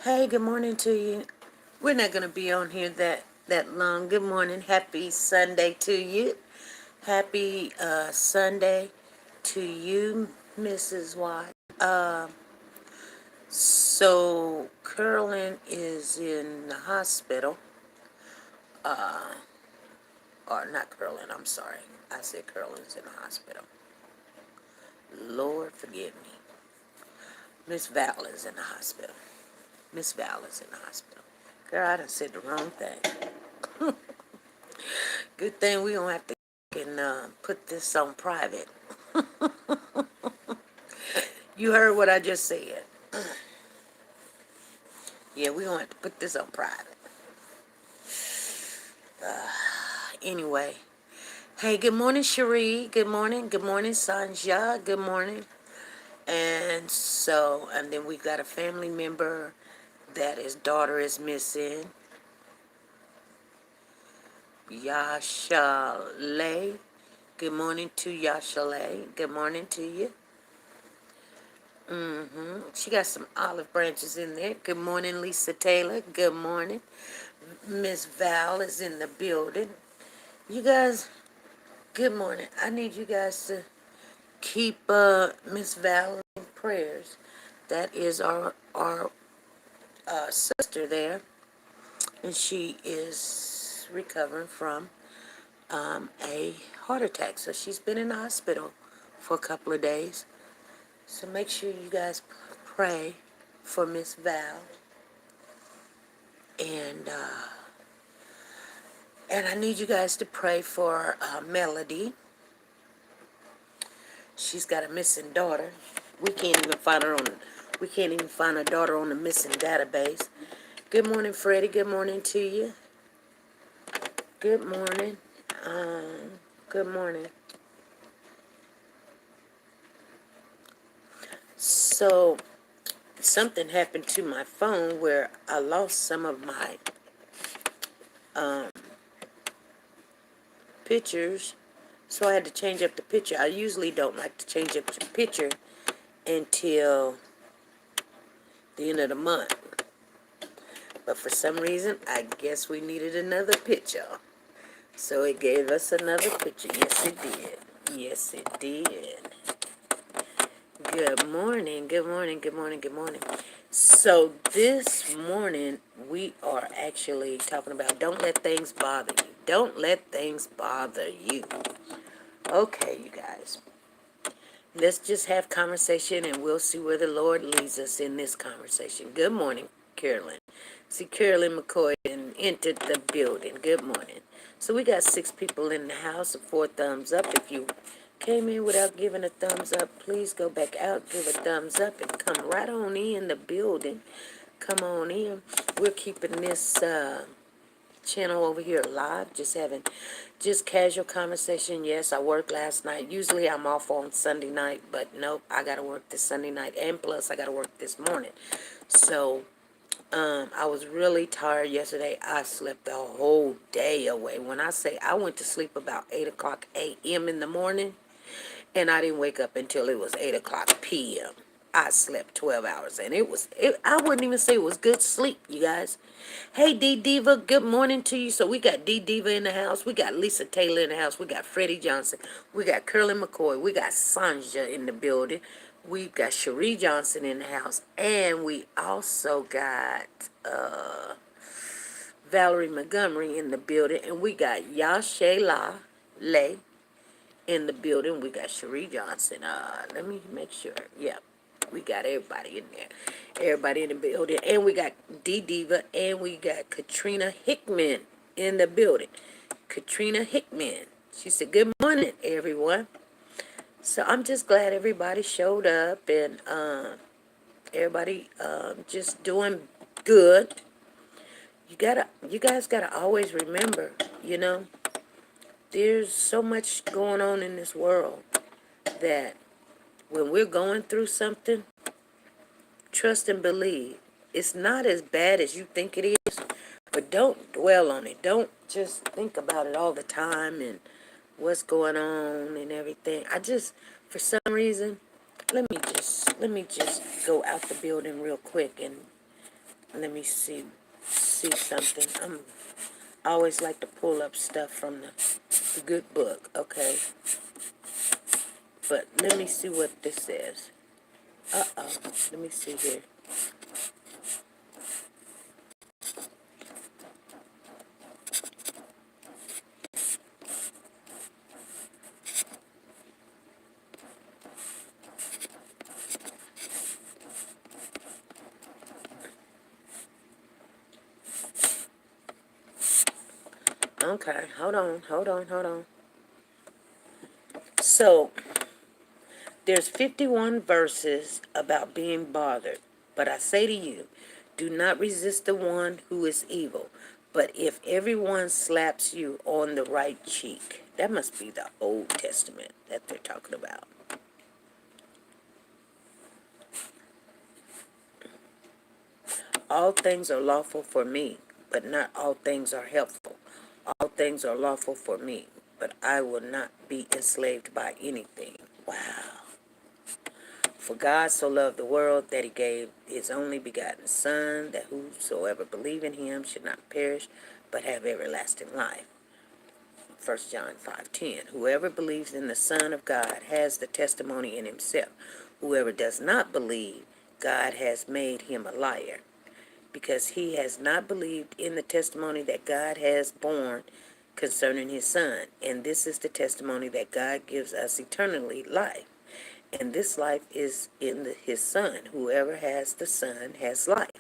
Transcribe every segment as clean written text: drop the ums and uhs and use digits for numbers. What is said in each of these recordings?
Hey, good morning to you. We're not gonna be on here that long. Good morning. Happy Sunday to you. Happy Sunday to you, Mrs. Watt. So Carolyn is in the hospital. Or not Carolyn, I'm sorry. I said Carolyn's in the hospital. Lord forgive me. Miss Val is in the hospital. Miss Val is in the hospital. Girl, I done said the wrong thing. Good thing we don't have to put this on private. You heard what I just said. Yeah, we don't have to put this on private. Anyway. Hey, good morning, Cherie. Good morning. Good morning, Sanja. Good morning. And then we got a family member that his daughter is missing. Yashale. Good morning to Yashale. Good morning to you. She got some olive branches in there. Good morning, Lisa Taylor. Good morning. Miss Val is in the building. You guys, good morning. I need you guys to keep Miss Val in prayers. That is our sister there, and she is recovering from a heart attack. So she's been in the hospital for a couple of days. So make sure you guys pray for Miss Val. And I need you guys to pray for Melody. She's got a missing daughter. We can't even find her on. We can't even find her daughter on the missing database. Good morning, Freddie. Good morning to you. Good morning. Good morning. So something happened to my phone where I lost some of my pictures. So I had to change up the picture. I usually don't like to change up the picture until the end of the month. But for some reason, I guess we needed another picture. So it gave us another picture. Yes, it did. Yes, it did. Good morning. Good morning. Good morning. Good morning. So this morning, we are actually talking about don't let things bother you. Don't let things bother you. Okay, you guys. Let's just have conversation and we'll see where the Lord leads us in this conversation. Good morning, Carolyn. See, Carolyn McCoy entered the building. Good morning. So we got 6 people in the house, 4 thumbs up. If you came in without giving a thumbs up, please go back out, give a thumbs up, and come right on in the building. Come on in. We're keeping this channel over here live, just having just casual conversation. Yes, I worked last night. Usually I'm off on Sunday night, but nope, I gotta work this Sunday night, and plus I gotta work this morning. So I was really tired yesterday. I slept the whole day away. When I say I went to sleep about 8 o'clock a.m. in the morning, and I didn't wake up until it was 8 o'clock p.m. I slept 12 hours, and I wouldn't even say it was good sleep, you guys. Hey, D Diva, good morning to you. So we got D Diva in the house. We got Lisa Taylor in the house. We got Freddie Johnson. We got Curly McCoy. We got Sanja in the building. We've got Cherie Johnson in the house. And we also got Valerie Montgomery in the building. And we got Yashayla Lay in the building. We got Cherie Johnson. Let me make sure. Yeah, we got everybody in there. Everybody in the building. And we got D Diva and we got Katrina Hickman in the building. Katrina Hickman. She said, good morning, everyone. So I'm just glad everybody showed up and everybody just doing good. You guys gotta always remember, there's so much going on in this world that when we're going through something, trust and believe. It's not as bad as you think it is, but don't dwell on it. Don't just think about it all the time and what's going on and everything. For some reason, let me just go out the building real quick and Let me see something. I always like to pull up stuff from the good book, okay? But let me see what this says. Uh-oh. Let me see here. Okay, hold on. So, there's 51 verses about being bothered. But I say to you, do not resist the one who is evil. But if everyone slaps you on the right cheek, that must be the Old Testament that they're talking about. All things are lawful for me, but not all things are helpful. All things are lawful for me, but I will not be enslaved by anything. Wow. For God so loved the world that he gave his only begotten Son, that whosoever believe in him should not perish, but have everlasting life. 1 John 5:10. Whoever believes in the Son of God has the testimony in himself. Whoever does not believe, God has made him a liar, because he has not believed in the testimony that God has borne concerning his Son. And this is the testimony that God gives us eternally life. And this life is in his Son. Whoever has the Son has life.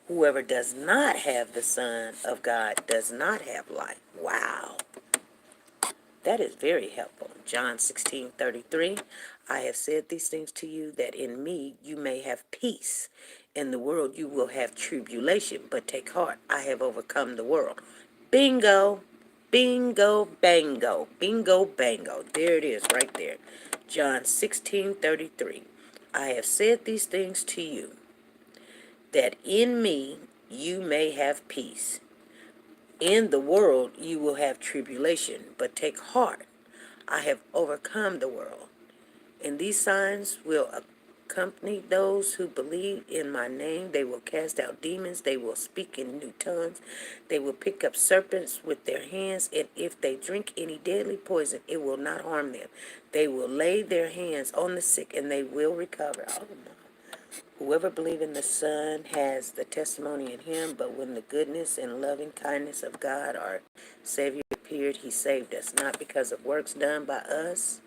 Whoever does not have the Son of God does not have life. Wow. That is very helpful. John 16:33. I have said these things to you that in me you may have peace. In the world you will have tribulation, but take heart. I have overcome the world. Bingo. Bingo, bango. Bingo, bango. There it is right there. John 16:33. I have said these things to you that in me you may have peace. In the world you will have tribulation, but take heart. I have overcome the world. And these signs will accompany those who believe in my name. They will cast out demons. They will speak in new tongues. They will pick up serpents with their hands. And if they drink any deadly poison, it will not harm them. They will lay their hands on the sick and they will recover. Oh, my. Whoever believes in the Son has the testimony in him, but when the goodness and loving kindness of God, our Savior, appeared, he saved us, not because of works done by us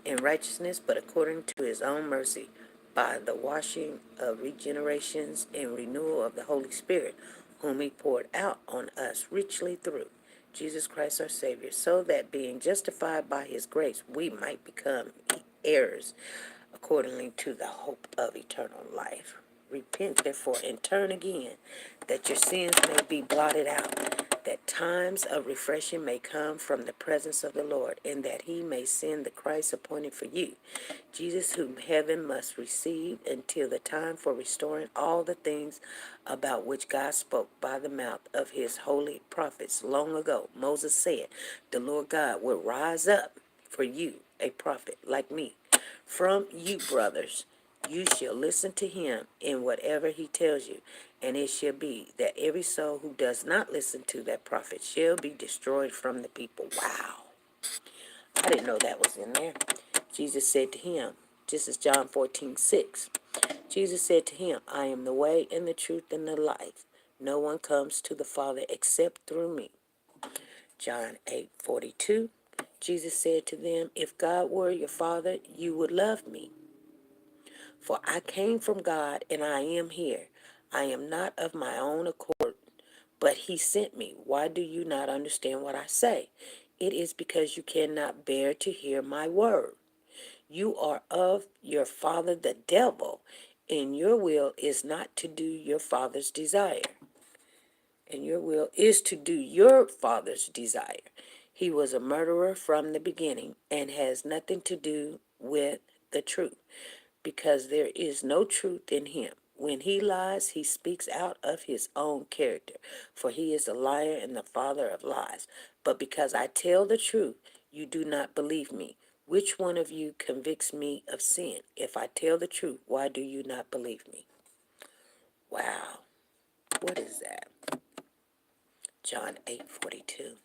in righteousness, but according to his own mercy, by the washing of regenerations and renewal of the Holy Spirit, whom he poured out on us richly through Jesus Christ our Savior, so that being justified by his grace, we might become heirs accordingly to the hope of eternal life. Repent, therefore, and turn again, that your sins may be blotted out, that times of refreshing may come from the presence of the Lord, and that he may send the Christ appointed for you, Jesus, whom heaven must receive until the time for restoring all the things about which God spoke by the mouth of his holy prophets long ago. Moses said, the Lord God will rise up for you a prophet like me from you, brothers. You shall listen to him in whatever he tells you, and it shall be that every soul who does not listen to that prophet shall be destroyed from the people. Wow. I didn't know that was in there. Jesus said to him, this is John 14:6. Jesus said to him, I am the way and the truth and the life. No one comes to the Father except through me. John 8:42. Jesus said to them, if God were your Father, you would love me. For I came from God and I am here. I am not of my own accord, but he sent me. Why do you not understand what I say? It is because you cannot bear to hear my word. You are of your father the devil, and your will is not to do your father's desire. And your will is to do your father's desire. He was a murderer from the beginning and has nothing to do with the truth, because there is no truth in him. When he lies, he speaks out of his own character, for he is a liar and the father of lies. But because I tell the truth, you do not believe me. Which one of you convicts me of sin? If I tell the truth, why do you not believe me? Wow. John 8:42.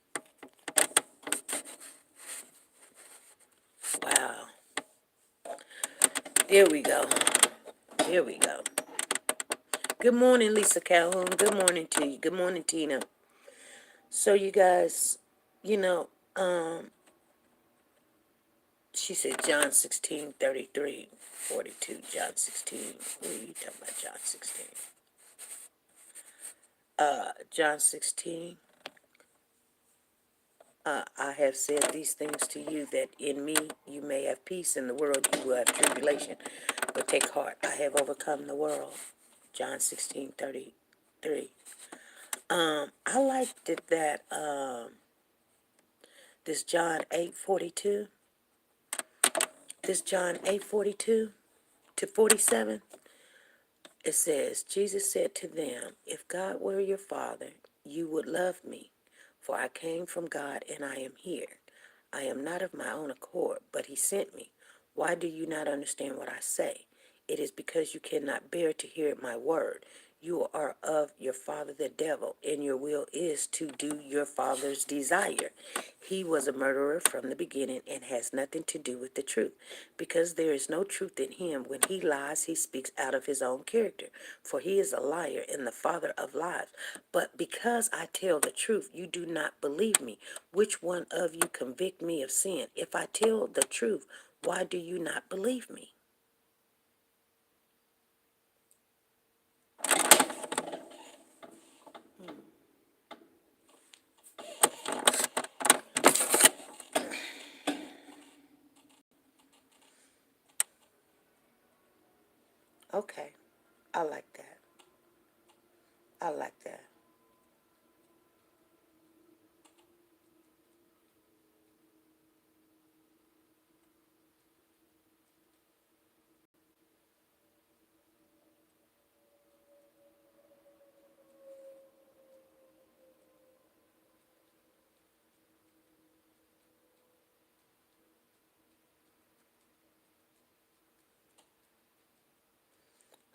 Wow. There we go. There we go. Good morning, Lisa Calhoun. Good morning to you. Good morning, Tina. So you guys, you know, she said John 16:33, 42. John 16. What are you talking about, John 16? John 16. I have said these things to you that in me you may have peace. In the world you will have tribulation. But take heart, I have overcome the world. John 16:33. I liked it that this John 8:42. This John 8:42 to 47. It says, Jesus said to them, if God were your father, you would love me, for I came from God and I am here. I am not of my own accord, but he sent me. Why do you not understand what I say? It is because you cannot bear to hear my word. You are of your father the devil, and your will is to do your father's desire. He was a murderer from the beginning and has nothing to do with the truth, because there is no truth in him. When he lies, he speaks out of his own character, for he is a liar and the father of lies. But because I tell the truth, you do not believe me. Which one of you convict me of sin? If I tell the truth, why do you not believe me? Okay, I like that. I like that.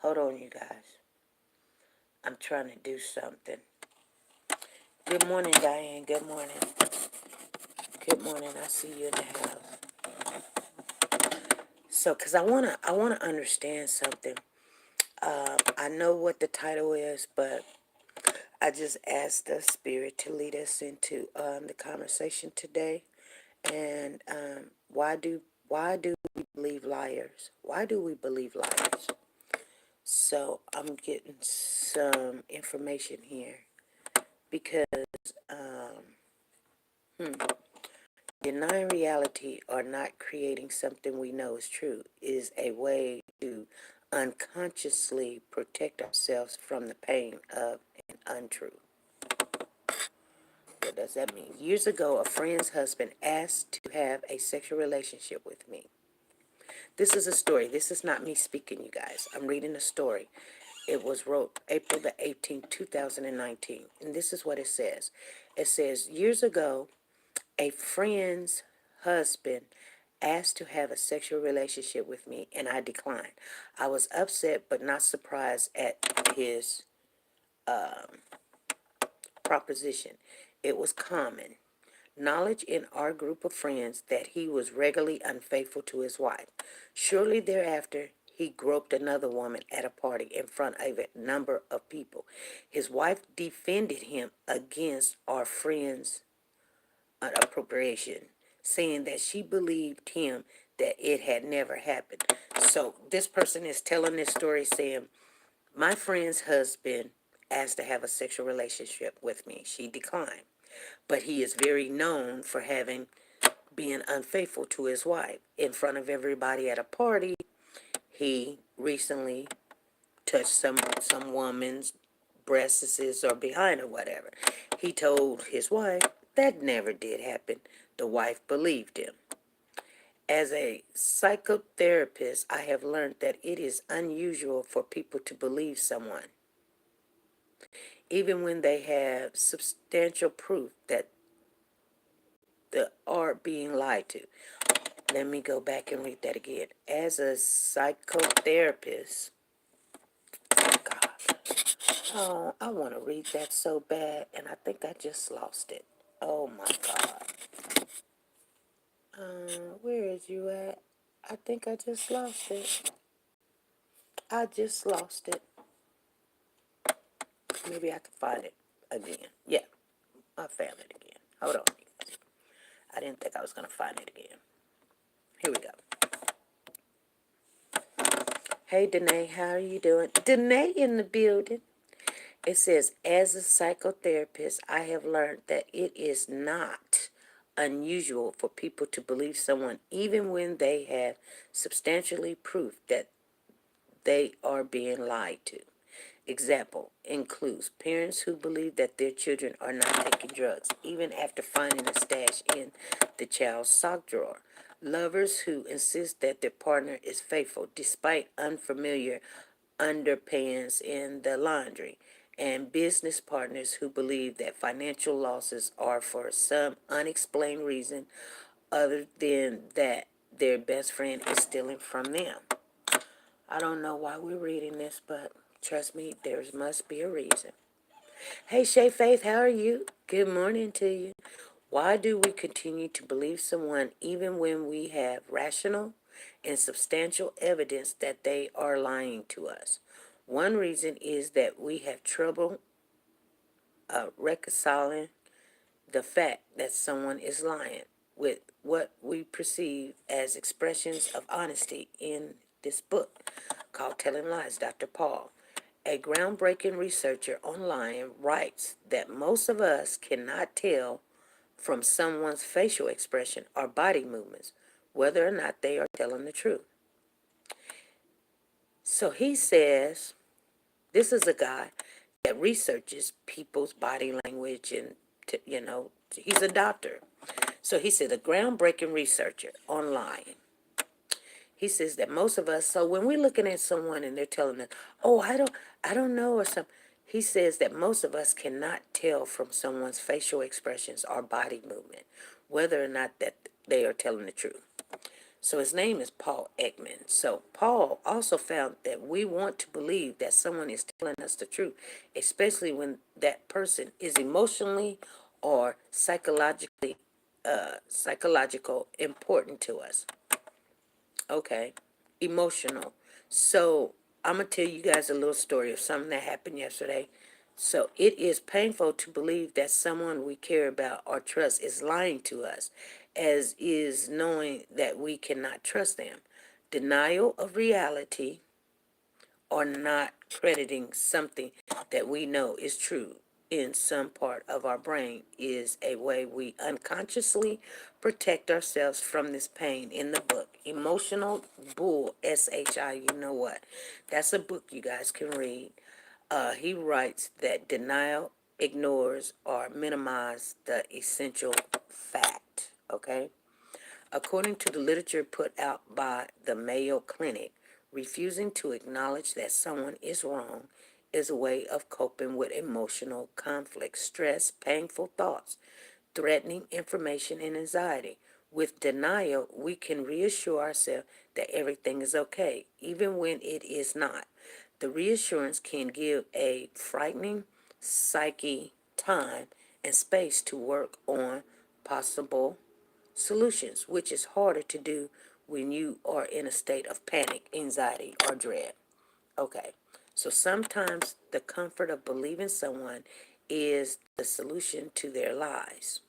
Hold on, you guys. I'm trying to do something. Good morning, Diane. Good morning. Good morning. I see you in the house. So, cause I wanna understand something. I know what the title is, but I just asked the Spirit to lead us into the conversation today. And why do we believe liars? Why do we believe liars? So I'm getting some information here because denying reality or not creating something we know is true is a way to unconsciously protect ourselves from the pain of an untruth. What does that mean? Years ago, a friend's husband asked to have a sexual relationship with me. This is a story. This is not me speaking, you guys. I'm reading a story. It was wrote April the 18th, 2019. And this is what it says. It says, years ago, a friend's husband asked to have a sexual relationship with me, and I declined. I was upset but not surprised at his proposition. It was common knowledge in our group of friends that he was regularly unfaithful to his wife. Shortly thereafter, he groped another woman at a party in front of a number of people. His wife defended him against our friend's appropriation, saying that she believed him that it had never happened. So this person is telling this story saying, my friend's husband asked to have a sexual relationship with me. She declined. But he is very known for having been unfaithful to his wife. In front of everybody at a party, he recently touched some woman's breasts or behind or whatever. He told his wife that never did happen. The wife believed him. As a psychotherapist, I have learned that it is unusual for people to believe someone, even when they have substantial proof that they are being lied to. Let me go back and read that again. As a psychotherapist, God, Oh, I want to read that so bad, and I think I just lost it. Oh my God. Where is you at? I think I just lost it. I just lost it. Maybe I can find it again. Yeah, I found it again. Hold on, you guys. I didn't think I was going to find it again. Here we go. Hey, Danae, how are you doing? Danae in the building. It says, as a psychotherapist, I have learned that it is not unusual for people to believe someone even when they have substantially proof that they are being lied to. Example includes parents who believe that their children are not taking drugs, even after finding a stash in the child's sock drawer. Lovers who insist that their partner is faithful despite unfamiliar underpants in the laundry. And business partners who believe that financial losses are for some unexplained reason other than that their best friend is stealing from them. I don't know why we're reading this, but trust me, there must be a reason. Hey, Shay Faith, how are you? Good morning to you. Why do we continue to believe someone even when we have rational and substantial evidence that they are lying to us? One reason is that we have trouble reconciling the fact that someone is lying with what we perceive as expressions of honesty in this book called Telling Lies, Dr. Paul. A groundbreaking researcher online writes that most of us cannot tell from someone's facial expression or body movements whether or not they are telling the truth. So he says, this is a guy that researches people's body language and, he's a doctor. So he said, a groundbreaking researcher online. He says that most of us, so when we're looking at someone and they're telling us, oh, I don't know, or something, he says that most of us cannot tell from someone's facial expressions or body movement whether or not that they are telling the truth. So his name is Paul Ekman. So Paul also found that we want to believe that someone is telling us the truth, especially when that person is emotionally or psychological important to us. Okay, emotional. So I'm gonna tell you guys a little story of something that happened yesterday. So it is painful to believe that someone we care about or trust is lying to us, as is knowing that we cannot trust them. Denial of reality or not crediting something that we know is true in some part of our brain is a way we unconsciously protect ourselves from this pain. In the book Emotional Bull, SHI, you know what, that's a book you guys can read. He writes that denial ignores or minimizes the essential fact. Okay. According to the literature put out by the Mayo Clinic, refusing to acknowledge that someone is wrong is a way of coping with emotional conflict, stress, painful thoughts, threatening information, and anxiety. With denial, we can reassure ourselves that everything is okay, even when it is not. The reassurance can give a frightening psyche time and space to work on possible solutions, which is harder to do when you are in a state of panic, anxiety, or dread. Okay, so sometimes the comfort of believing someone is the solution to their lies.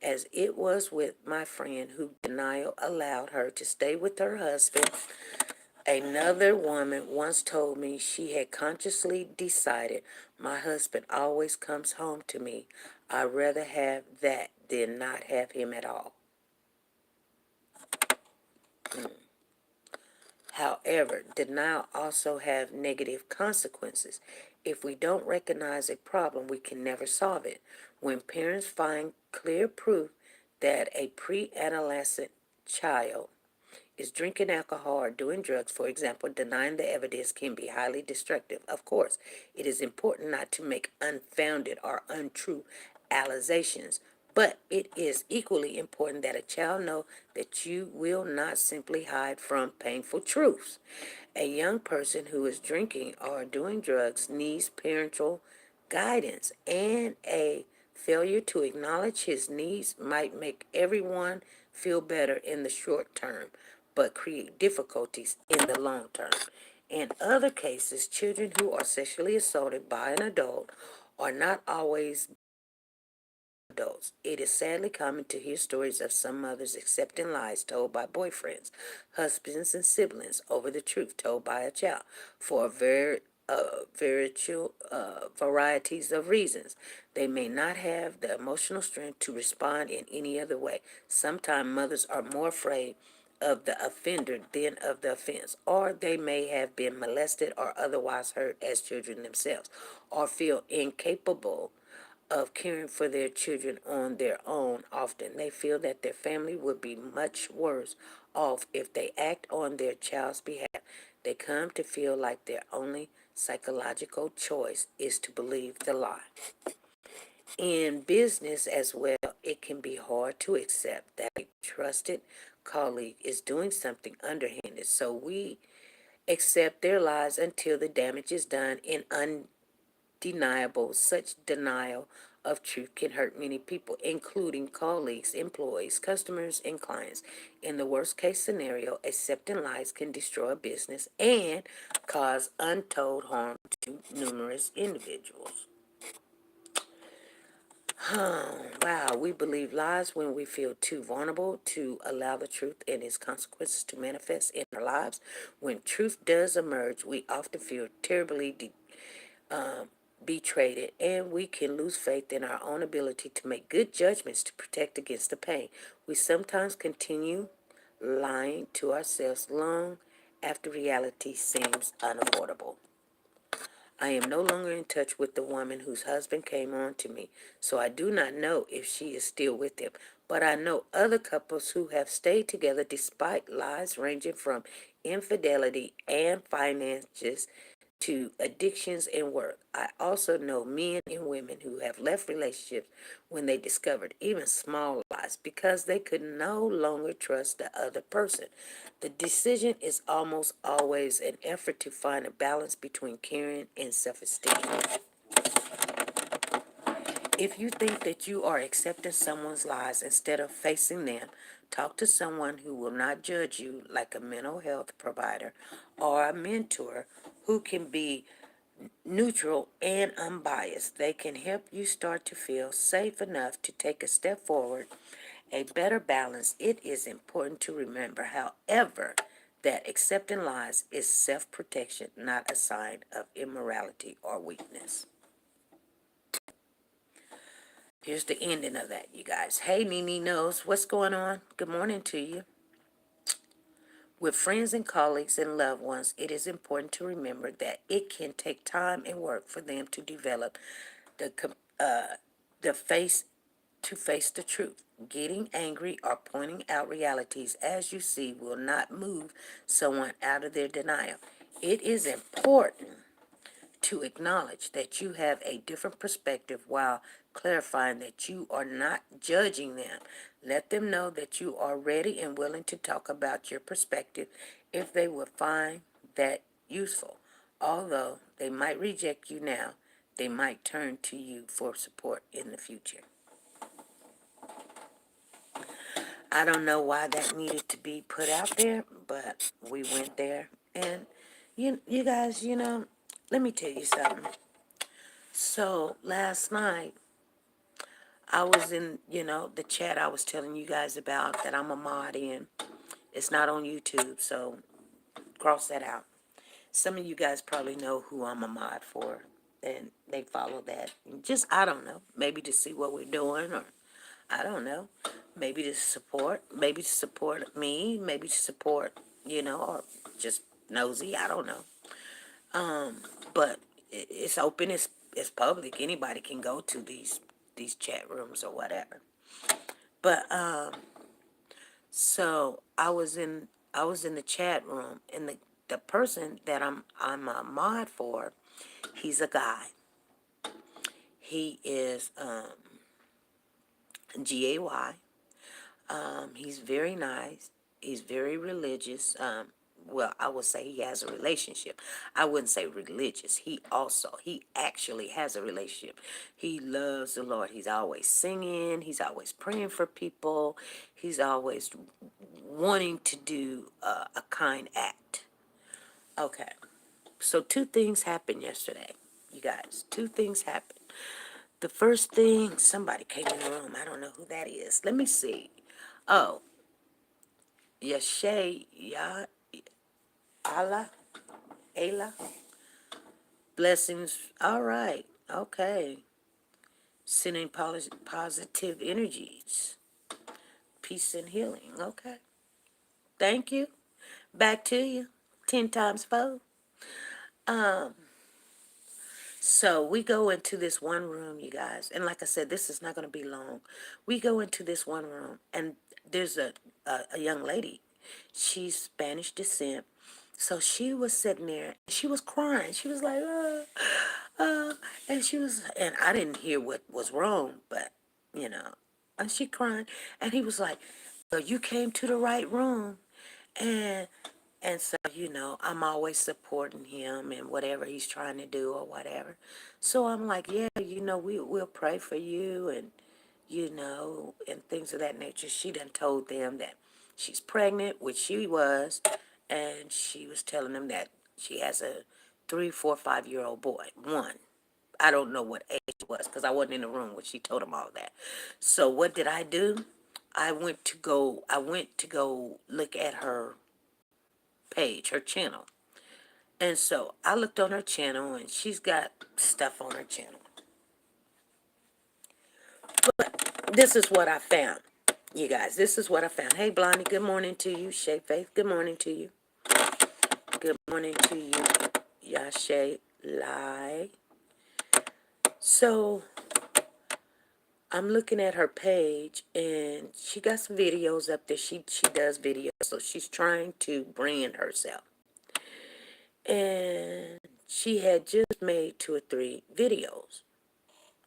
As it was with my friend who denial allowed her to stay with her husband. Another woman once told me she had consciously decided, my husband always comes home to me. I'd rather have that than not have him at all. However, denial also have negative consequences. If we don't recognize a problem, we can never solve it. When parents find clear proof that a pre-adolescent child is drinking alcohol or doing drugs, for example, denying the evidence can be highly destructive. Of course, it is important not to make unfounded or untrue allegations, But it is equally important that a child know that you will not simply hide from painful truths. A young person who is drinking or doing drugs needs parental guidance, and a failure to acknowledge his needs might make everyone feel better in the short term, but create difficulties in the long term. In other cases, children who are sexually assaulted by an adult are not always adults. It is sadly common to hear stories of some mothers accepting lies told by boyfriends, husbands, and siblings over the truth told by a child for varieties of reasons. They may not have the emotional strength to respond in any other way. Sometimes mothers are more afraid of the offender than of the offense, or they may have been molested or otherwise hurt as children themselves, or feel incapable of caring for their children on their own. Often they feel that their family would be much worse off if they act on their child's behalf. They come to feel like their only psychological choice is to believe the lie. In business as well, it can be hard to accept that a trusted colleague is doing something underhanded, so we accept their lies until the damage is done in undeniable. Such denial of truth can hurt many people, including colleagues, employees, customers, and clients. In the worst case scenario, accepting lies can destroy a business and cause untold harm to numerous individuals. Wow, we believe lies when we feel too vulnerable to allow the truth and its consequences to manifest in our lives. When truth does emerge, we often feel terribly betrayed, and we can lose faith in our own ability to make good judgments to protect against the pain. We sometimes continue lying to ourselves long after reality seems unavoidable. I am no longer in touch with the woman whose husband came on to me, so I do not know if she is still with him. But I know other couples who have stayed together despite lies ranging from infidelity and finances to addictions and work. I also know men and women who have left relationships when they discovered even small lies because they could no longer trust the other person. The decision is almost always an effort to find a balance between caring and self esteem. If you think that you are accepting someone's lies instead of facing them, talk to someone who will not judge you, like a mental health provider or a mentor who can be neutral and unbiased. They can help you start to feel safe enough to take a step forward, a better balance. It is important to remember, however, that accepting lies is self protection, not a sign of immorality or weakness. Here's the ending of that, you guys. Hey, Nene knows what's going on. Good morning to you. With friends and colleagues and loved ones, it is important to remember that it can take time and work for them to develop the the face to face the truth. Getting angry or pointing out realities as you see will not move someone out of their denial. It is important to acknowledge that you have a different perspective while clarifying that you are not judging them. Let them know that you are ready and willing to talk about your perspective if they would find that useful. Although they might reject you now, they might turn to you for support in the future. I don't know why that needed to be put out there, but we went there. And you guys, let me tell you something. So last night, I was in, the chat I was telling you guys about that I'm a mod in. It's not on YouTube, so cross that out. Some of you guys probably know who I'm a mod for, and they follow that. Just, I don't know, maybe to see what we're doing, or I don't know, maybe to support me, maybe to support, or just nosy, I don't know. But it's open, it's public. Anybody can go to these chat rooms or whatever. But so I was in the chat room, and the person that I'm a mod for, he's a guy. He is Gay. He's very nice. He's very religious. Well, I would say he has a relationship. I wouldn't say religious. He actually has a relationship. He loves the Lord. He's always singing. He's always praying for people. He's always wanting to do a kind act. Okay. So two things happened yesterday, you guys. Two things happened. The first thing, somebody came in the room. I don't know who that is. Let me see. Oh, Yashay, Allah, Ayla. Blessings. All right. Okay. Sending positive energies. Peace and healing. Okay. Thank you. Back to you. 10 times 4. Um, So we go into this one room, you guys, and like I said, this is not going to be long. We go into this one room, and there's a young lady. She's Spanish descent. So she was sitting there, and she was crying. She was like, and and I didn't hear what was wrong, but, you know, and she crying, and he was like, well, you came to the right room, and so, I'm always supporting him and whatever he's trying to do or whatever. So I'm like, yeah, we'll pray for you and, and things of that nature. She done told them that she's pregnant, which she was, and she was telling them that she has a 3, 4, 5-year-old boy. One. I don't know what age it was because I wasn't in the room when she told them all that. So what did I do? I went to go look at her page, her channel. And so I looked on her channel and she's got stuff on her channel. But this is what I found, you guys. This is what I found. Hey, Blondie, good morning to you. Shay Faith, good morning to you. Good morning to you, Yashay Lai. So I'm looking at her page and she got some videos up there. She does videos, so she's trying to brand herself. And she had just made 2 or 3 videos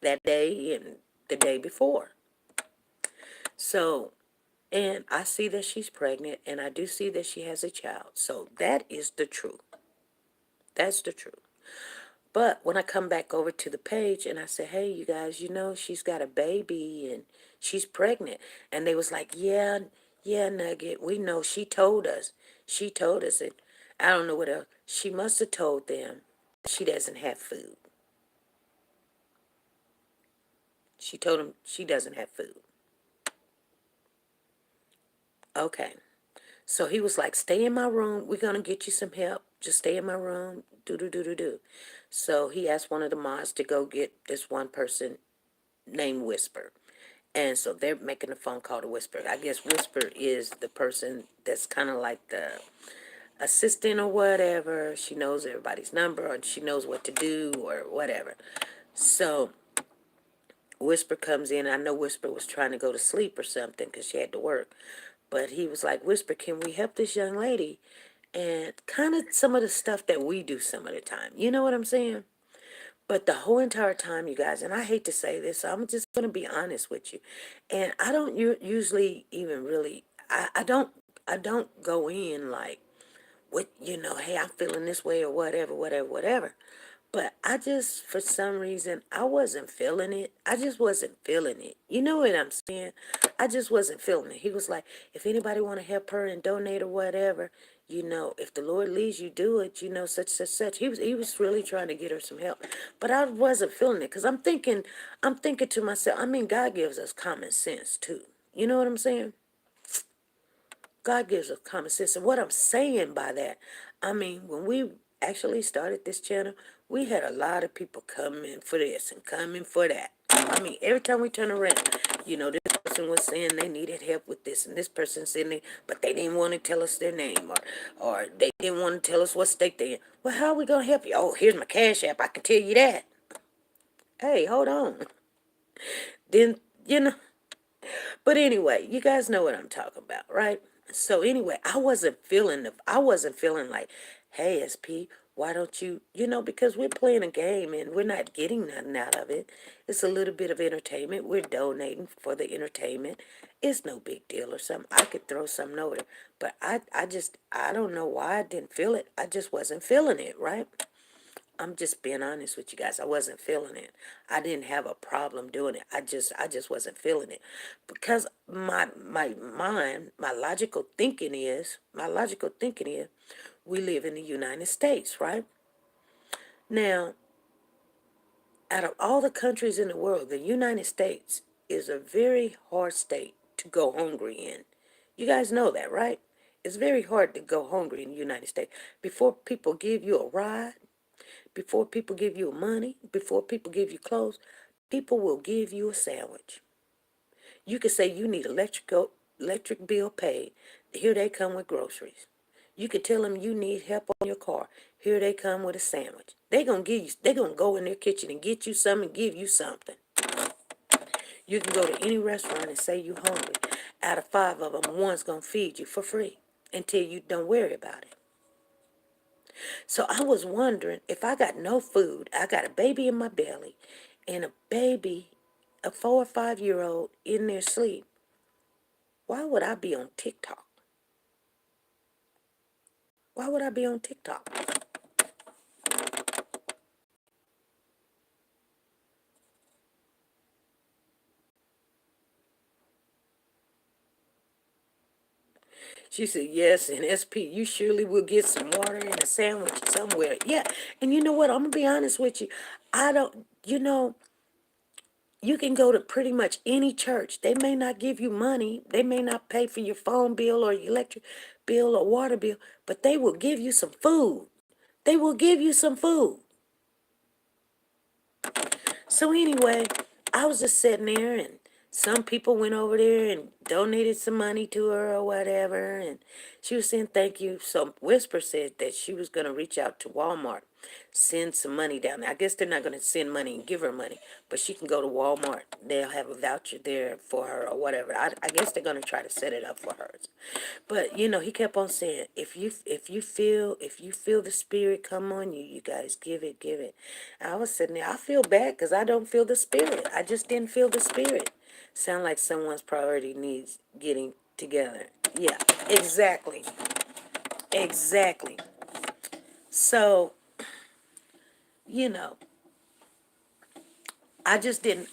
that day and the day before. So, and I see that she's pregnant, and I do see that she has a child. So that is the truth. That's the truth. But when I come back over to the page and I say, hey, you guys, she's got a baby and she's pregnant. And they was like, yeah, Nugget, we know. She told us. She told us. And I don't know what else. She must have told them she doesn't have food. She told them she doesn't have food. Okay. So he was like, stay in my room. We're going to get you some help. Just stay in my room. Do. So he asked one of the mods to go get this one person named Whisper. And so they're making a phone call to Whisper. I guess Whisper is the person that's kind of like the assistant or whatever. She knows everybody's number or she knows what to do or whatever. So Whisper comes in. I know Whisper was trying to go to sleep or something because she had to work. But he was like, Whisper, can we help this young lady? And kind of some of the stuff that we do some of the time. You know what I'm saying? But the whole entire time, you guys, and I hate to say this, so I'm just going to be honest with you. And I don't usually even really, I don't go in like, hey, I'm feeling this way or whatever. But I just, for some reason, I wasn't feeling it. I just wasn't feeling it. You know what I'm saying? I just wasn't feeling it. He was like, if anybody want to help her and donate or whatever, if the Lord leads you, do it, such. He was really trying to get her some help. But I wasn't feeling it because I'm thinking to myself, I mean, God gives us common sense too. You know what I'm saying? God gives us common sense. And what I'm saying by that, I mean, when we actually started this channel, we had a lot of people coming for this and coming for that. I mean, every time we turn around, this person was saying they needed help with this, and this person said but they didn't want to tell us their name, or they didn't want to tell us what state they in. Well, how are we going to help you? Oh, here's my Cash App. I can tell you that. Hey, hold on. Then, but anyway, you guys know what I'm talking about, right? So anyway, I wasn't feeling like, hey, SP, Why don't you, because we're playing a game and we're not getting nothing out of it. It's a little bit of entertainment. We're donating for the entertainment. It's no big deal or something. I could throw something over there. But I don't know why I didn't feel it. I just wasn't feeling it, right? I'm just being honest with you guys. I wasn't feeling it. I didn't have a problem doing it. I just wasn't feeling it. Because my mind, my logical thinking is we live in the United States, right? Now, out of all the countries in the world, the United States is a very hard state to go hungry in. You guys know that, right? It's very hard to go hungry in the United States. Before people give you a ride, before people give you money, before people give you clothes, people will give you a sandwich. You could say you need electric bill paid. Here they come with groceries. You could tell them you need help on your car. Here they come with a sandwich. They're gonna go in their kitchen and get you something and give you something. You can go to any restaurant and say you hungry. Out of 5 of them, one's gonna feed you for free until you don't worry about it. So I was wondering if I got no food, I got a baby in my belly, and a 4 or 5 year old in their sleep. Why would I be on TikTok? Why would I be on TikTok? She said, yes, and SP, you surely will get some water and a sandwich somewhere. Yeah, and you know what? I'm going to be honest with you. I don't, you can go to pretty much any church. They may not give you money. They may not pay for your phone bill or your electric bill or water bill, but they will give you some food. They will give you some food. So anyway, I was just sitting there, and some people went over there and donated some money to her or whatever, and she was saying thank you. So Whisper said that she was going to reach out to Walmart, send some money down there. I guess they're not going to send money and give her money, but she can go to Walmart. They'll have a voucher there for her or whatever. I guess they're going to try to set it up for her. But he kept on saying, if you feel the spirit come on you, you guys give it, give it. I was sitting there. I feel bad because I don't feel the spirit. I just didn't feel the spirit. Sound like someone's priority needs getting together. Yeah, exactly, exactly. So you know, I just didn't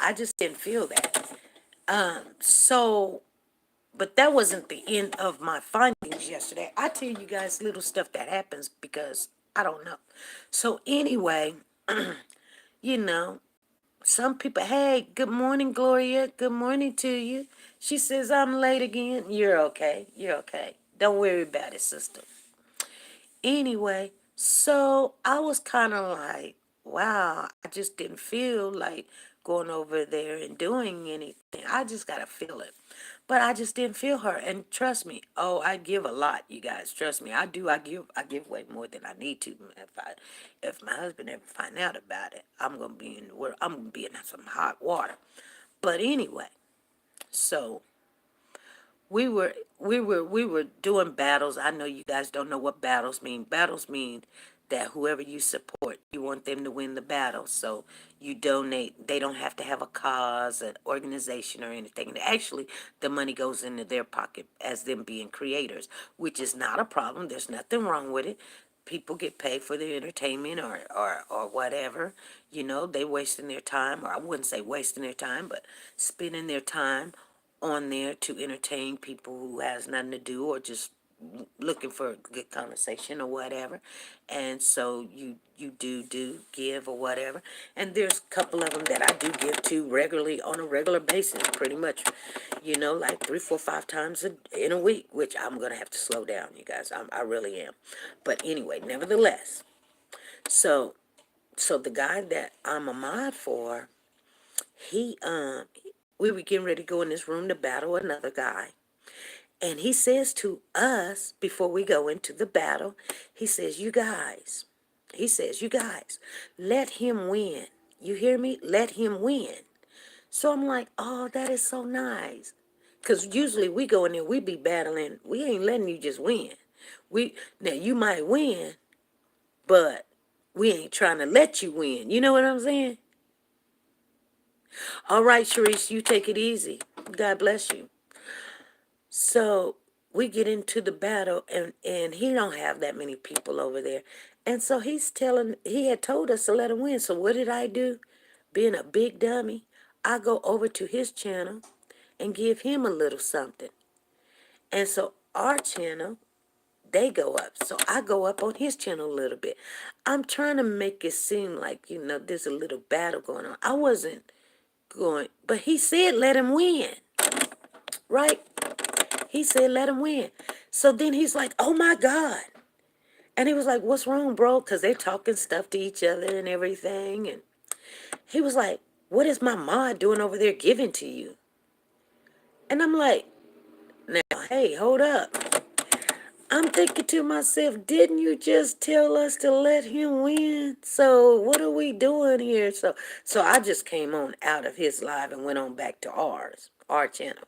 feel that. So but that wasn't the end of my findings yesterday. I tell you guys little stuff that happens because I don't know. So anyway, you know, some people, hey, good morning, Gloria. Good morning to you. She says, I'm late again. You're okay. You're okay. Don't worry about it, sister. Anyway, so I was kind of like, wow, I just didn't feel like going over there and doing anything. I just got to feel it. But I just didn't feel her. And trust me, oh, I give a lot, you guys. Trust me, I do. I give way more than I need to. If my husband ever find out about it, I'm gonna be in some hot water. But anyway, so we were doing battles. I know you guys don't know what battles mean. Battles mean that whoever you support, you want them to win the battle. So you donate. They don't have to have a cause, an organization, or anything. And actually, the money goes into their pocket as them being creators, which is not a problem. There's nothing wrong with it. People get paid for their entertainment or whatever. They wasting their time, or I wouldn't say wasting their time, but spending their time on there to entertain people who has nothing to do or just looking for a good conversation or whatever. And so you do give or whatever. And there's a couple of them that I do give to regularly on a regular basis, pretty much, like 3, 4, 5 times in a week, which I'm going to have to slow down, you guys. I really am. But anyway, nevertheless, so the guy that I'm a mod for, he we were getting ready to go in this room to battle another guy. And he says to us before we go into the battle, he says, you guys, let him win. You hear me? Let him win. So I'm like, oh, that is so nice. Because usually we go in there, we be battling. We ain't letting you just win. Now, you might win, but we ain't trying to let you win. You know what I'm saying? All right, Sharice, you take it easy. God bless you. So we get into the battle, and he don't have that many people over there. And so he had told us to let him win. So what did I do? Being a big dummy, I go over to his channel and give him a little something. And so our channel, they go up. So I go up on his channel a little bit. I'm trying to make it seem like, there's a little battle going on. I wasn't going, but he said let him win, right? He said let him win. So then he's like, oh my God. And he was like, what's wrong, bro? Because they're talking stuff to each other and everything. And he was like, what is my mod doing over there giving to you? And I'm like, now, hey, hold up. I'm thinking to myself, didn't you just tell us to let him win? So what are we doing here? So I just came on out of his live and went on back to our channel.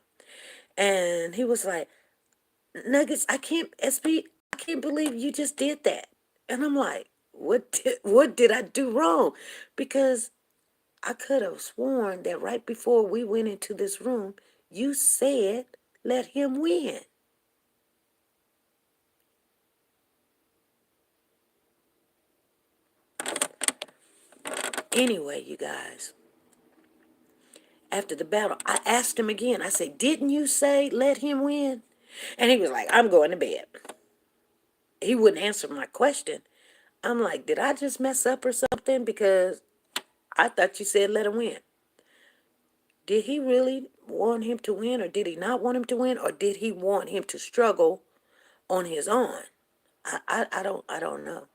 And he was like, Nuggets, I can't believe you just did that. And I'm like, what did I do wrong? Because I could have sworn that right before we went into this room, you said, let him win. Anyway, you guys, after the battle, I asked him again. I said, didn't you say let him win? And he was like, I'm going to bed. He wouldn't answer my question. I'm like, did I just mess up or something? Because I thought you said let him win. Did he really want him to win, or did he not want him to win, or did he want him to struggle on his own? I don't know.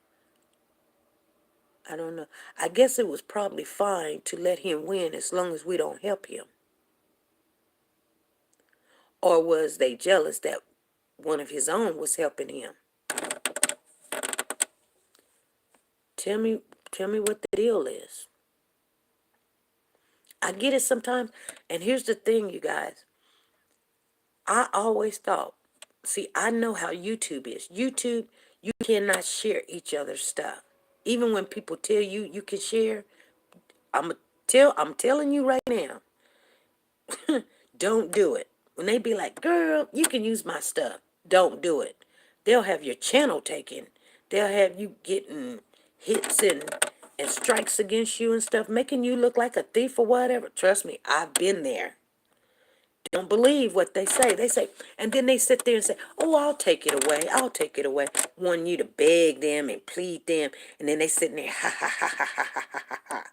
I don't know. I guess it was probably fine to let him win as long as we don't help him. Or was they jealous that one of his own was helping him? Tell me what the deal is. I get it sometimes, and here's the thing, you guys. I always thought, see, I know how YouTube is. YouTube, you cannot share each other's stuff. Even when people tell you you can share, I'm telling you right now, don't do it. When they be like, girl, you can use my stuff, don't do it. They'll have your channel taken. They'll have you getting hits and strikes against you and stuff, making you look like a thief or whatever. Trust me, I've been there. Don't believe what they say. They say, and then they sit there and say, oh, I'll take it away. I'll take it away. Wanting you to beg them and plead them. And then they sit there, ha, ha, ha, ha, ha, ha, ha, ha, ha.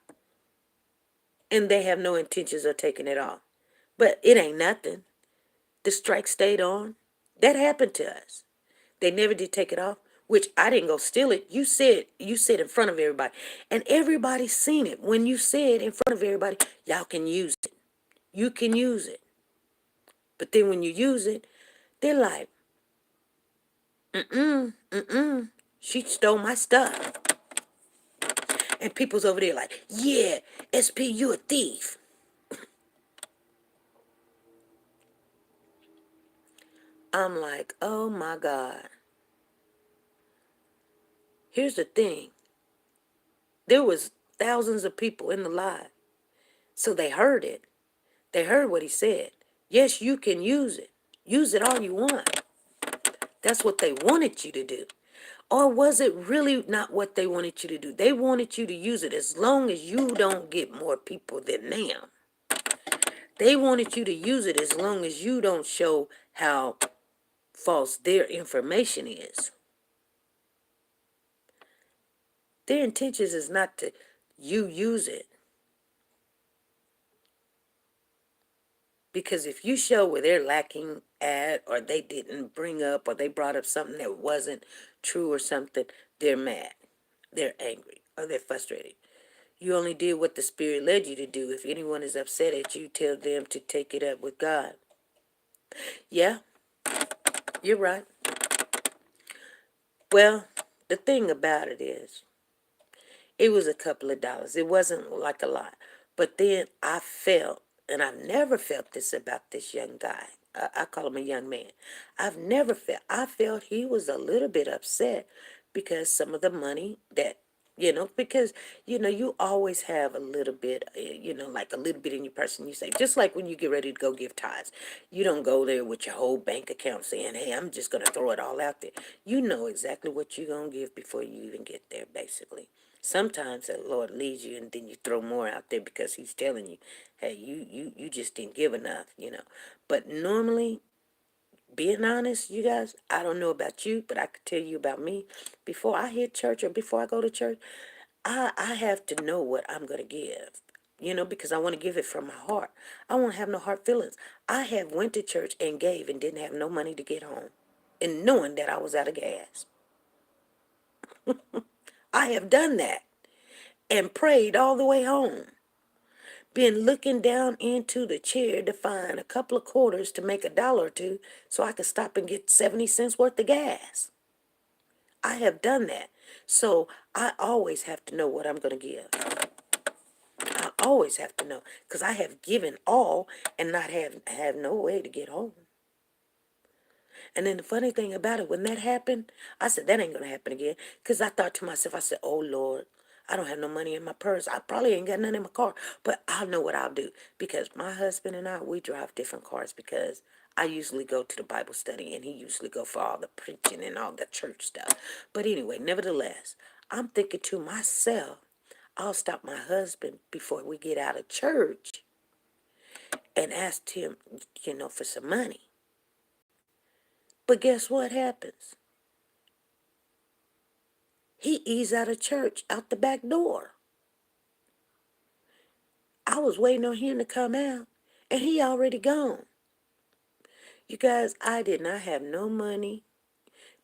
And they have no intentions of taking it off. But it ain't nothing. The strike stayed on. That happened to us. They never did take it off, which I didn't go steal it. You said in front of everybody. And everybody's seen it. When you said in front of everybody, y'all can use it. You can use it. But then when you use it, they're like, she stole my stuff. And people's over there like, yeah, SP, you a thief. I'm like, oh my God. Here's the thing. There was thousands of people in the live. So they heard it. They heard what he said. Yes, you can use it. Use it all you want. That's what they wanted you to do. Or was it really not what they wanted you to do? They wanted you to use it as long as you don't get more people than them. They wanted you to use it as long as you don't show how false their information is. Their intentions is not to you use it. Because if you show where they're lacking at, or they didn't bring up, or they brought up something that wasn't true or something, they're mad. They're angry, or they're frustrated. You only did what the Spirit led you to do. If anyone is upset at you, tell them to take it up with God. Yeah, you're right. Well, the thing about it is, it was a couple of dollars. It wasn't like a lot. But then I felt, and I've never felt this about this young guy. I call him a young man. I felt he was a little bit upset because some of the money that Because, you always have a little bit, like a little bit in your purse. And you say, just like when you get ready to go give tithes, you don't go there with your whole bank account saying, hey, I'm just going to throw it all out there. You know exactly what you're going to give before you even get there, basically. Sometimes the Lord leads you and then you throw more out there because he's telling you, hey, you just didn't give enough. But normally, being honest, you guys, I don't know about you, but I could tell you about me. Before I hit church or before I go to church, I have to know what I'm going to give, because I want to give it from my heart. I won't have no hard feelings. I have went to church and gave and didn't have no money to get home, and knowing that I was out of gas. I have done that and prayed all the way home. Been looking down into the chair to find a couple of quarters to make $1 or $2 so I could stop and get 70 cents worth of gas. I have done that. So I always have to know what I'm going to give. I always have to know because I have given all and not have no way to get home. And then the funny thing about it, when that happened, I said, that ain't going to happen again. Because I thought to myself, I said, oh, Lord, I don't have no money in my purse. I probably ain't got nothing in my car. But I'll know what I'll do. Because my husband and I, we drive different cars because I usually go to the Bible study and he usually go for all the preaching and all the church stuff. But anyway, nevertheless, I'm thinking to myself, I'll stop my husband before we get out of church and ask him, for some money. But guess what happens? He eased out of church out the back door. I was waiting on him to come out, and he already gone. You guys, I did not have no money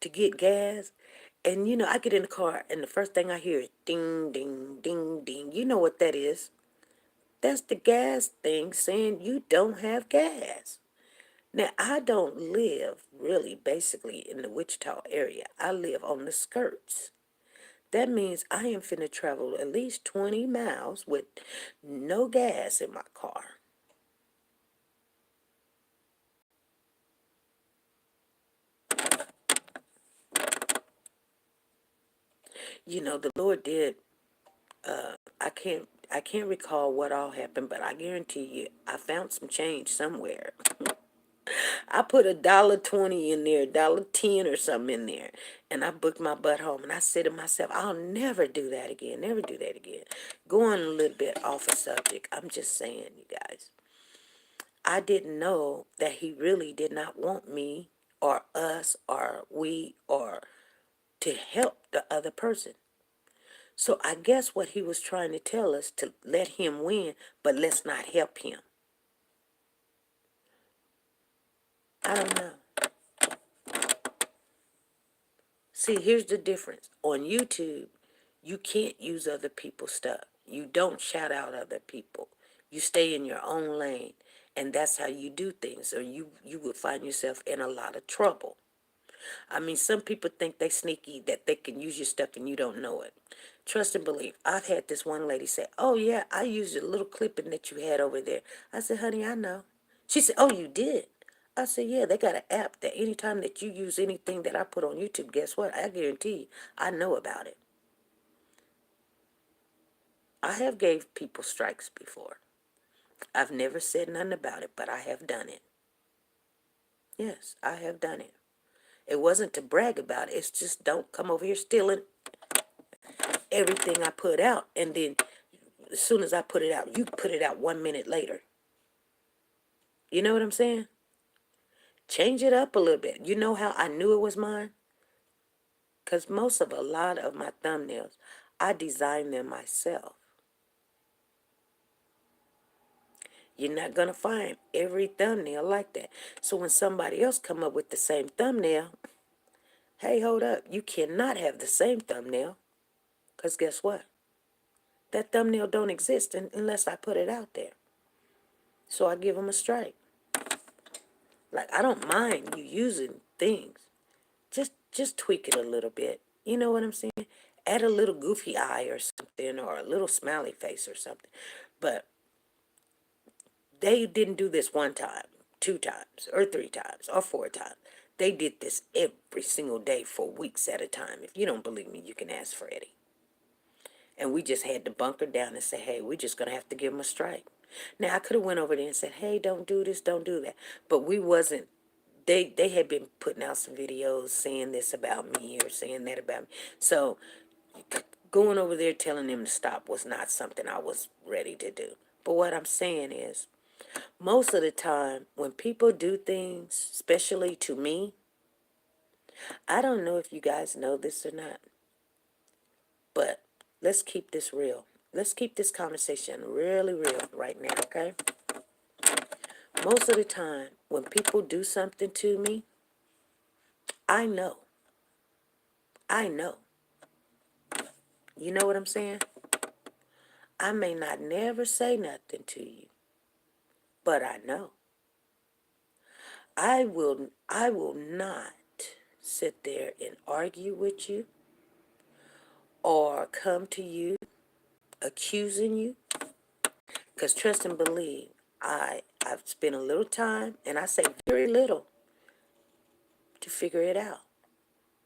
to get gas. And, I get in the car, and the first thing I hear is ding, ding, ding, ding. You know what that is. That's the gas thing saying you don't have gas. Now, I don't live really basically in the Wichita area. I live on the skirts. That means I am finna travel at least 20 miles with no gas in my car. The Lord did, I can't recall what all happened, but I guarantee you I found some change somewhere. I put $1.20 in there, $1.10 or something in there, and I booked my butt home. And I said to myself, I'll never do that again, never do that again. Going a little bit off a subject, I'm just saying, you guys, I didn't know that he really did not want me or us or we or to help the other person. So I guess what he was trying to tell us to let him win, but let's not help him. I don't know. See, here's the difference. On YouTube, you can't use other people's stuff. You don't shout out other people. You stay in your own lane. And that's how you do things. Or you would find yourself in a lot of trouble. I mean, some people think they sneaky, that they can use your stuff and you don't know it. Trust and believe. I've had this one lady say, oh, yeah, I used a little clipping that you had over there. I said, honey, I know. She said, oh, you did? I said, yeah, they got an app that anytime that you use anything that I put on YouTube, guess what? I guarantee you, I know about it. I have gave people strikes before. I've never said nothing about it, but I have done it. Yes, I have done it. It wasn't to brag about it. It's just don't come over here stealing everything I put out. And then as soon as I put it out, you put it out 1 minute later. You know what I'm saying? Change it up a little bit. You know how I knew it was mine? Because a lot of my thumbnails, I designed them myself. You're not going to find every thumbnail like that. So when somebody else come up with the same thumbnail, hey, hold up. You cannot have the same thumbnail. Because guess what? That thumbnail don't exist unless I put it out there. So I give them a strike. Like, I don't mind you using things. Just tweak it a little bit. You know what I'm saying? Add a little goofy eye or something, or a little smiley face or something. But they didn't do this one time, 2 times, or 3 times, or 4 times. They did this every single day for weeks at a time. If you don't believe me, you can ask Freddie. And we just had to bunker down and say, hey, we're just going to have to give them a strike. Now, I could have went over there and said, hey, don't do this, don't do that. But we wasn't, they had been putting out some videos saying this about me or saying that about me. So going over there telling them to stop was not something I was ready to do. But what I'm saying is, most of the time when people do things, especially to me, I don't know if you guys know this or not, but let's keep this real. Let's keep this conversation really real right now, okay? Most of the time when people do something to me, I know. I know. You know what I'm saying? I may not never say nothing to you, but I know. I will not sit there and argue with you or come to you accusing you. Because trust and believe, I've spent a little time, and I say very little, to figure it out.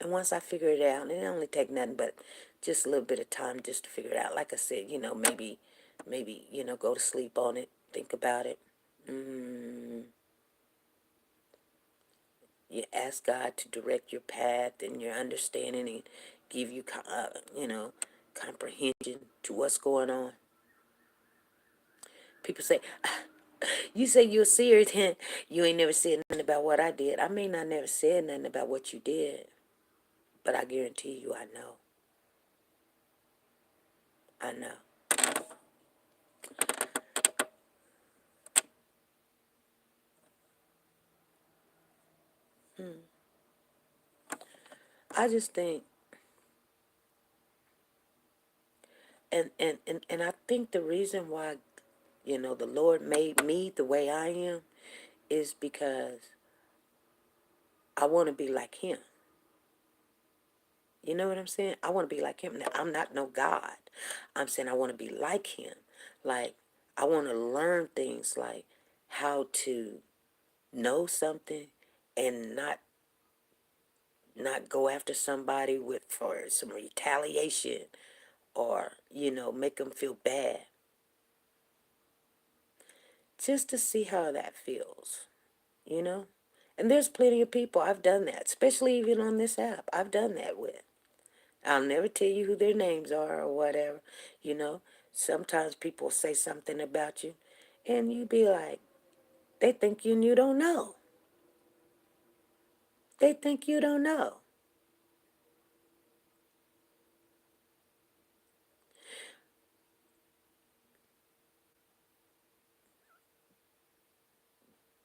And once I figure it out, and it only take nothing but just a little bit of time just to figure it out. Like I said, maybe, go to sleep on it, think about it. You ask God to direct your path and your understanding and give you, comprehension to what's going on. People say, you say you're serious, and you ain't never said nothing about what I did. I may not never said nothing about what you did, but I guarantee you I know. I know. I just think, and I think the reason why, the Lord made me the way I am is because I want to be like Him. You know what I'm saying? I want to be like Him. Now, I'm not no God. I'm saying I want to be like Him. Like, I want to learn things like how to know something and not go after somebody for some retaliation or make them feel bad, just to see how that feels, you know. And there's plenty of people I've done that, especially even on this app. I've done that with. I'll never tell you who their names are or whatever, you know. Sometimes people say something about you and you be like, they think you don't know. They think you don't know.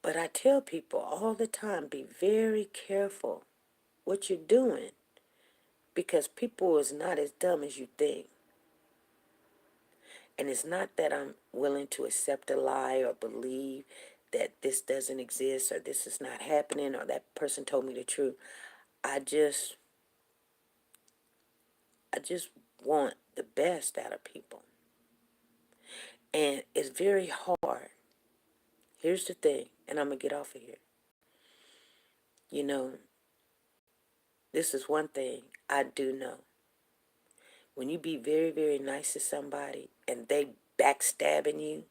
But I tell people all the time, be very careful what you're doing, because people is not as dumb as you think. And it's not that I'm willing to accept a lie or believe that this doesn't exist or this is not happening or that person told me the truth. I just want the best out of people. And it's very hard. Here's the thing, and I'm going to get off of here. You know, this is one thing I do know. When you be very, very nice to somebody and they backstabbing you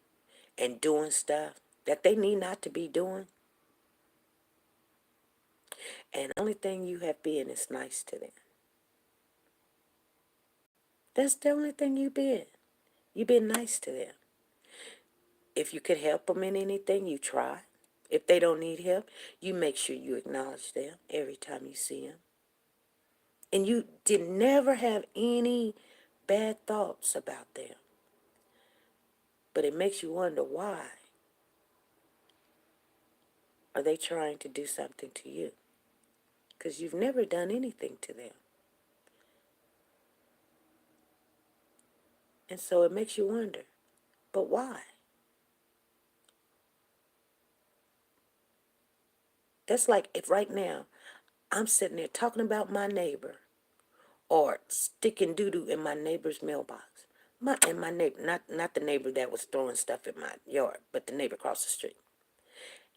and doing stuff that they need not to be doing, and the only thing you have been is nice to them. That's the only thing you've been. You've been nice to them. If you could help them in anything, you try. If they don't need help, you make sure you acknowledge them every time you see them. And you did never have any bad thoughts about them. But it makes you wonder, why are they trying to do something to you? Because you've never done anything to them. And so it makes you wonder, but why? That's like if right now I'm sitting there talking about my neighbor or sticking doo-doo in my neighbor's mailbox. My neighbor, not the neighbor that was throwing stuff in my yard, but the neighbor across the street.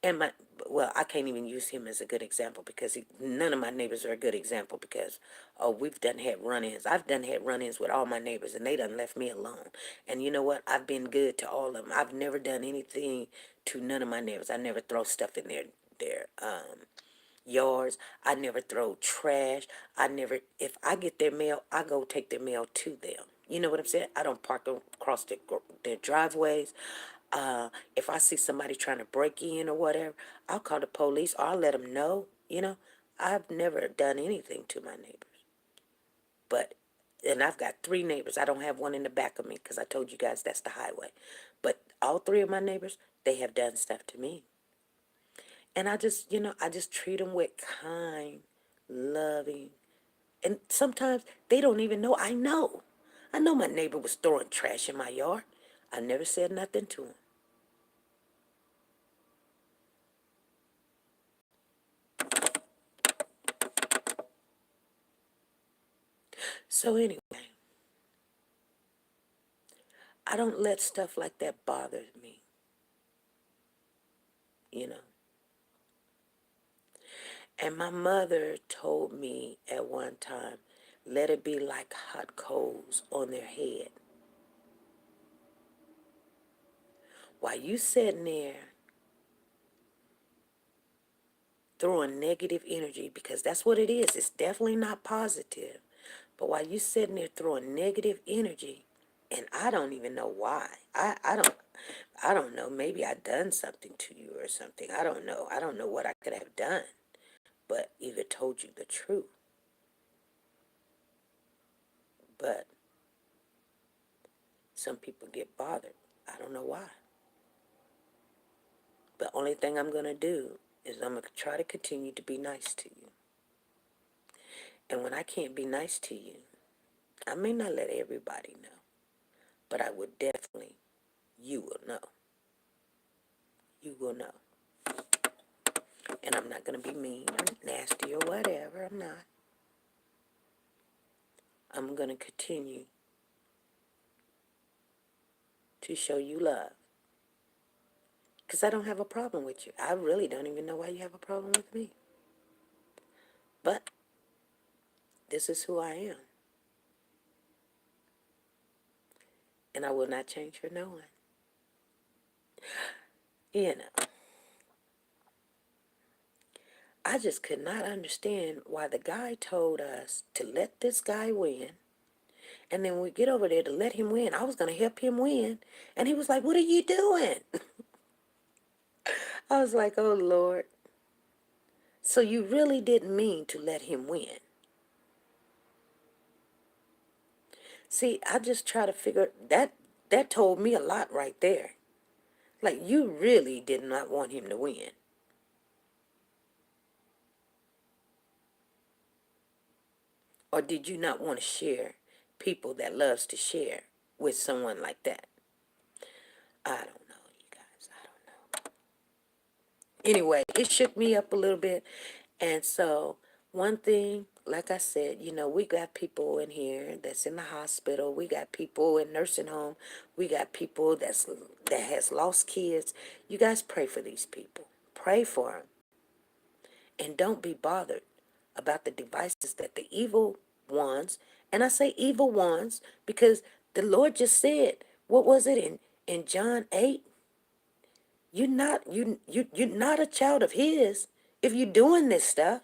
And well, I can't even use him as a good example because none of my neighbors are a good example because, oh, we've done had run-ins. I've done had run-ins with all my neighbors and they done left me alone. And you know what? I've been good to all of them. I've never done anything to none of my neighbors. I never throw stuff in their yards. I never throw trash. I never, if I get their mail, I go take their mail to them. You know what I'm saying? I don't park them across their driveways. If I see somebody trying to break in or whatever, I'll call the police or I'll let them know. You know, I've never done anything to my neighbors. But, and I've got 3 neighbors. I don't have one in the back of me because I told you guys that's the highway. But all 3 of my neighbors, they have done stuff to me. And I just, I just treat them with kind, loving. And sometimes they don't even know I know. I know my neighbor was throwing trash in my yard. I never said nothing to him. So anyway, I don't let stuff like that bother me, you know. And my mother told me at one time, let it be like hot coals on their head. While you sitting there throwing negative energy, because that's what it is. It's definitely not positive. But while you sitting there throwing negative energy, and I don't even know why. I don't know. Maybe I done something to you or something. I don't know. I don't know what I could have done. But either told you the truth. But some people get bothered. I don't know why. The only thing I'm going to do is I'm going to try to continue to be nice to you. And when I can't be nice to you, I may not let everybody know, but I would definitely, you will know. You will know. And I'm not going to be mean or nasty or whatever. I'm not. I'm going to continue to show you love. Because I don't have a problem with you. I really don't even know why you have a problem with me. But this is who I am. And I will not change for no one. You know, I just could not understand why the guy told us to let this guy win. And then when we get over there to let him win, I was going to help him win. And he was like, what are you doing? I was like, oh, Lord. So you really didn't mean to let him win. See, I just try to figure that told me a lot right there. Like, you really did not want him to win. Or did you not want to share people that loves to share with someone like that? I don't know, you guys. I don't know. Anyway, it shook me up a little bit. And so, one thing, like I said, we got people in here that's in the hospital. We got people in nursing home. We got people that has lost kids. You guys pray for these people. Pray for them. And don't be bothered about the devices that the evil ones, and I say evil ones because the Lord just said, what was it in John 8? You're not a child of his if you're doing this stuff.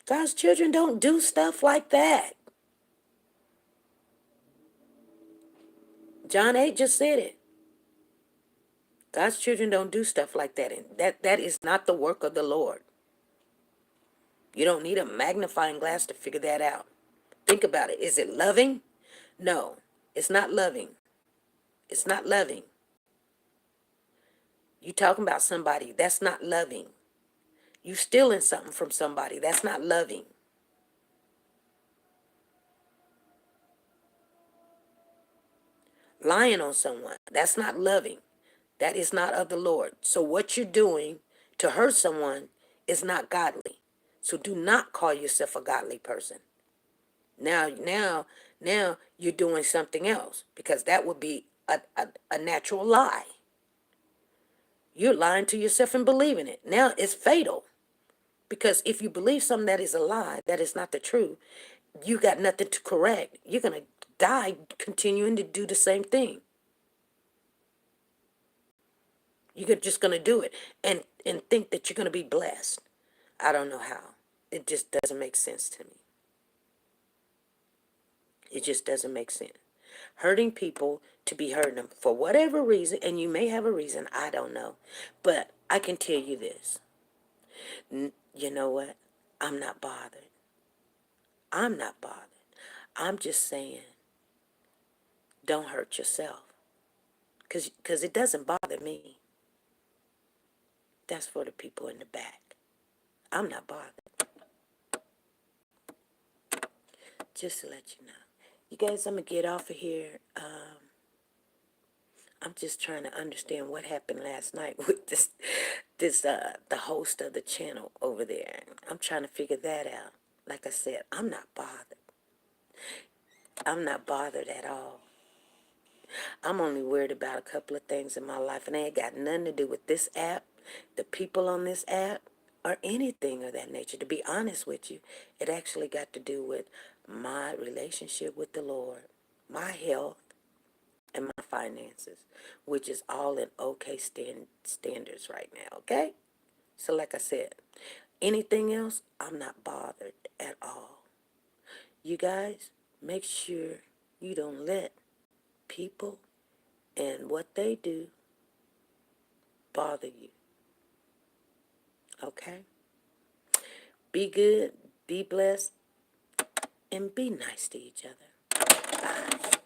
God's children don't do stuff like that. John 8 just said it. God's children don't do stuff like that. And that is not the work of the Lord. You don't need a magnifying glass to figure that out. Think about it. Is it loving? No, it's not loving. It's not loving. You talking about somebody, that's not loving. You stealing something from somebody, that's not loving. Lying on someone, that's not loving. That is not of the Lord. So what you're doing to hurt someone is not godly. So do not call yourself a godly person. Now you're doing something else because that would be a natural lie. You're lying to yourself and believing it. Now it's fatal. Because if you believe something that is a lie, that is not the truth, you got nothing to correct. You're going to die continuing to do the same thing. You're just going to do it and think that you're going to be blessed. I don't know how. It just doesn't make sense to me. It just doesn't make sense. Hurting people to be hurting them for whatever reason, and you may have a reason, I don't know. But I can tell you this. You know what? I'm not bothered. I'm not bothered. I'm just saying, don't hurt yourself. Because it doesn't bother me. That's for the people in the back. I'm not bothered. Just to let you know. You guys, I'm going to get off of here. I'm just trying to understand what happened last night with the host of the channel over there. I'm trying to figure that out. Like I said, I'm not bothered. I'm not bothered at all. I'm only worried about a couple of things in my life, and they ain't got nothing to do with this app, the people on this app, or anything of that nature. To be honest with you, it actually got to do with my relationship with the Lord, my health, and my finances, which is all in okay standards right now, okay? So like I said, anything else, I'm not bothered at all. You guys, make sure you don't let people and what they do bother you, okay? Be good, be blessed, and be nice to each other. Bye.